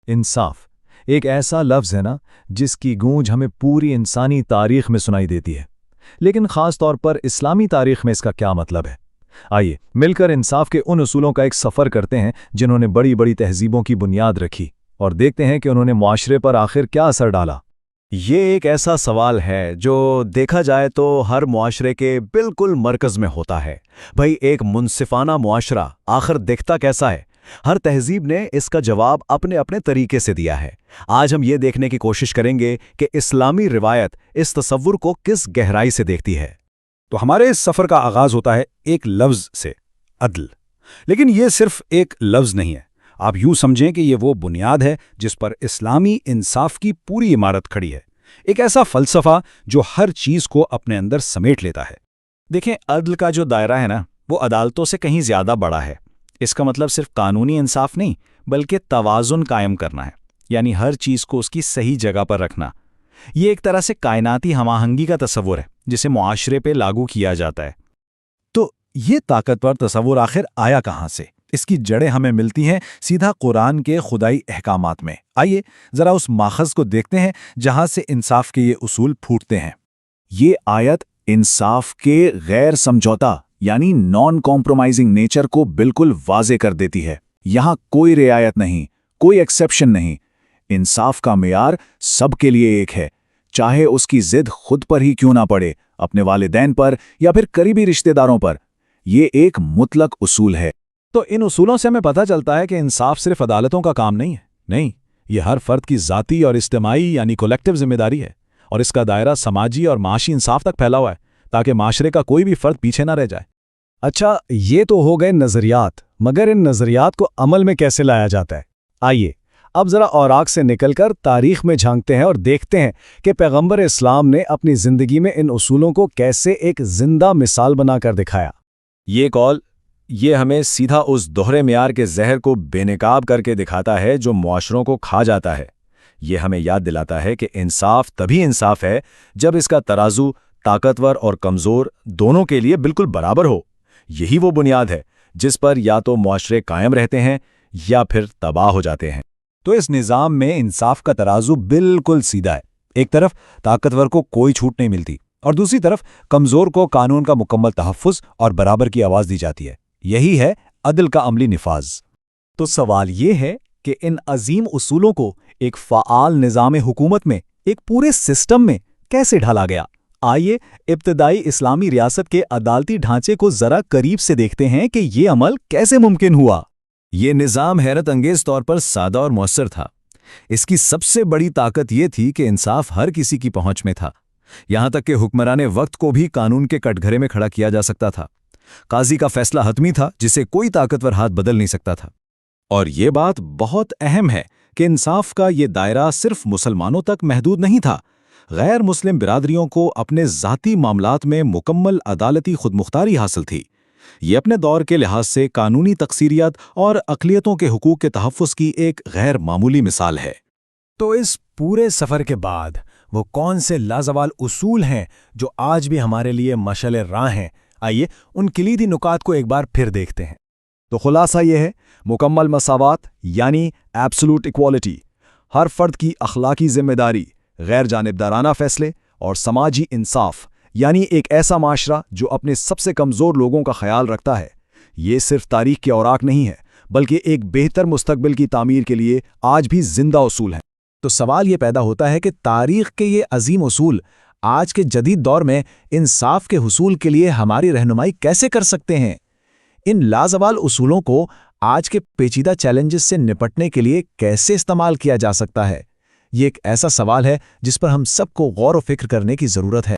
इंसाफ एक ऐसा लफ्ज़ है ना जिसकी गूंज हमें पूरी इंसानी तारीख में सुनाई देती है, लेकिन ख़ास तौर पर इस्लामी तारीख में इसका क्या मतलब है। आइए मिलकर इंसाफ के उन उसूलों का एक सफ़र करते हैं जिन्होंने बड़ी बड़ी तहजीबों की बुनियाद रखी, और देखते हैं कि उन्होंने मुआशरे पर आखिर क्या असर डाला। ये एक ऐसा सवाल है जो देखा जाए तो हर मुआशरे के बिल्कुल मरकज़ में होता है। भाई, एक मुनसिफाना मुआशरा आखिर दिखता कैसा है? हर तहजीब ने इसका जवाब अपने अपने तरीके से दिया है। आज हम ये देखने की कोशिश करेंगे कि इस्लामी रिवायत इस तसव्वुर को किस गहराई से देखती है। तो हमारे इस सफ़र का आगाज़ होता है एक लफ्ज़ से, अदल। लेकिन ये सिर्फ एक लफ्ज़ नहीं है। आप यूँ समझें कि ये वो बुनियाद है जिस पर इस्लामी इंसाफ की पूरी इमारत खड़ी है। एक ऐसा फ़लसफ़ा जो हर चीज़ को अपने अंदर समेट लेता है। देखें, अदल का जो दायरा है ना, वो अदालतों से कहीं ज़्यादा बड़ा है। इसका मतलब सिर्फ कानूनी इंसाफ नहीं, बल्कि तवाज़ुन कायम करना है, यानी हर चीज़ को उसकी सही जगह पर रखना। ये एक तरह से कायनाती हमाहंगी का तसव्वुर है जिसे मुआशरे पे लागू किया जाता है। तो ये ताकतवर तसव्वुर आखिर आया कहाँ से? इसकी जड़ें हमें मिलती हैं सीधा कुरान के खुदाई अहकामात में। आइए ज़रा उस माखज़ को देखते हैं जहाँ से इंसाफ के ये उसूल फूटते हैं। ये आयत इंसाफ के गैर समझौता यानी नॉन कॉम्प्रोमाइजिंग नेचर को बिल्कुल वाज़े कर देती है। यहाँ कोई रियायत नहीं, कोई एक्सेप्शन नहीं। इंसाफ का मेयार सबके लिए एक है, चाहे उसकी जिद खुद पर ही क्यों ना पड़े, अपने वालिदैन पर या फिर करीबी रिश्तेदारों पर। ये एक मुतलक उसूल है। तो इन उसूलों से हमें पता चलता है कि इंसाफ सिर्फ अदालतों का काम नहीं है। नहीं, ये हर फर्द की ज़ाती और इज्तिमाई यानी कलेक्टिव जिम्मेदारी है, और इसका दायरा समाजी और माशी इंसाफ तक फैला हुआ है ताकि माशरे का कोई भी फर्द पीछे ना रह जाए। अच्छा, ये तो हो गए नज़रियात, मगर इन नज़रियात को अमल में कैसे लाया जाता है? आइए अब ज़रा औराक से निकलकर तारीख़ में झांकते हैं और देखते हैं कि पैगंबर इस्लाम ने अपनी ज़िंदगी में इन उसूलों को कैसे एक जिंदा मिसाल बनाकर दिखाया। ये कौल ये हमें सीधा उस दोहरे म्यार के जहर को बेनकाब करके दिखाता है जो मुआशरों को खा जाता है। ये हमें याद दिलाता है कि इंसाफ तभी इंसाफ है जब इसका तराजू ताकतवर और कमज़ोर दोनों के लिए बिल्कुल बराबर हो। यही वो बुनियाद है जिस पर या तो मुआशरे कायम रहते हैं या फिर तबाह हो जाते हैं। तो इस निज़ाम में इंसाफ का तराजू बिल्कुल सीधा है। एक तरफ ताकतवर को कोई छूट नहीं मिलती और दूसरी तरफ कमज़ोर को कानून का मुकम्मल तहफ़्फ़ुज़ और बराबर की आवाज़ दी जाती है। यही है अदल का अमली निफाज। तो सवाल ये है कि इन अजीम उसूलों को एक फ़आल निज़ाम हुकूमत में, एक पूरे सिस्टम में कैसे ढाला गया। आइए इब्तदाई इस्लामी रियासत के अदालती ढांचे को ज़रा करीब से देखते हैं कि ये अमल कैसे मुमकिन हुआ। ये निज़ाम हैरत अंगेज़ तौर पर सादा और मौसर था। इसकी सबसे बड़ी ताकत ये थी कि इंसाफ हर किसी की पहुंच में था। यहाँ तक कि हुक्मराने वक्त को भी कानून के कटघरे में खड़ा किया जा सकता था। काजी का फैसला हतमी था जिसे कोई ताकतवर हाथ बदल नहीं सकता था। और ये बात बहुत अहम है कि इंसाफ का ये दायरा सिर्फ मुसलमानों तक महदूद नहीं था। गैर मुस्लिम बिरादरियों को अपने ज़ाती मामलात में मुकम्मल अदालती खुदमुख्तारी हासिल थी। ये अपने दौर के लिहाज से कानूनी तकसीरियत और अक़लियतों के हुकूक के तहफ़्फ़ुज़ की एक गैर मामूली मिसाल है। तो इस पूरे सफ़र के बाद वो कौन से लाजवाल उसूल हैं जो आज भी हमारे लिए मशअल राह हैं? आइए उन किलीदी नुकात को एक बार फिर देखते हैं। तो खुलासा ये है, मुकम्मल मसावात यानी एब्सोल्यूट इक्वालिटी, हर फर्द की अखलाकी जिम्मेदारी, गैर जानिबदाराना फैसले और समाजी इंसाफ यानी एक ऐसा माशरा जो अपने सबसे कमज़ोर लोगों का ख्याल रखता है। ये सिर्फ तारीख के औराक नहीं है, बल्कि एक बेहतर मुस्तकबिल की तामीर के लिए आज भी जिंदा उसूल हैं। तो सवाल ये पैदा होता है कि तारीख के ये अजीम उसूल आज के जदीद दौर में इंसाफ के हुसूल के लिए हमारी रहनुमाई कैसे कर सकते हैं? इन लाजवाल उसूलों को आज के पेचीदा चैलेंजेस से निपटने के लिए कैसे इस्तेमाल किया जा सकता है? ये एक ऐसा सवाल है जिस पर हम सबको गौर व फिक्र करने की ज़रूरत है।